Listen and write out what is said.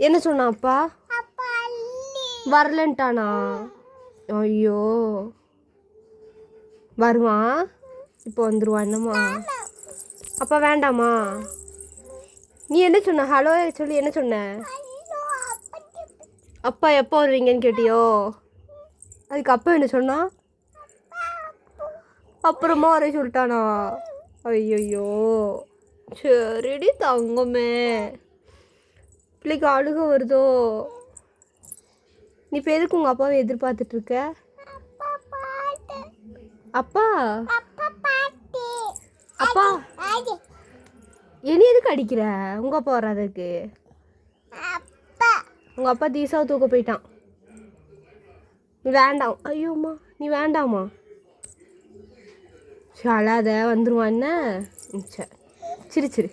என்ன சொன்னா அப்பா? வரலன்ட்டானா? ஐயோ, வருவான் இப்போ, வந்துருவான். என்னம்மா அப்பா வேண்டாமா? நீ என்ன சொன்ன? ஹலோ சொல்லி என்ன சொன்ன? அப்பா எப்போ வருவீங்கன்னு கேட்டியோ? அதுக்கு அப்பா என்ன சொன்னா? அப்புறமா வர சொல்லிட்டானா? ஐயோ, சரிடி தங்கமே, பிள்ளைக்கு அழுக வருதோ? நீ இப்போ எதுக்கு உங்கள் அப்பாவை எதிர்பார்த்துட்டு இருக்க? அப்பா அப்பா இனி எதுக்கு அடிக்கிற? உங்கள் அப்பா வராதுக்கு. உங்கள் அப்பா தீசாவை தூக்க போயிட்டான். நீ வேண்டாம். ஐயோம்மா, நீ வேண்டாமா? அழாத, வந்துருவான். என்ன சரி சரி.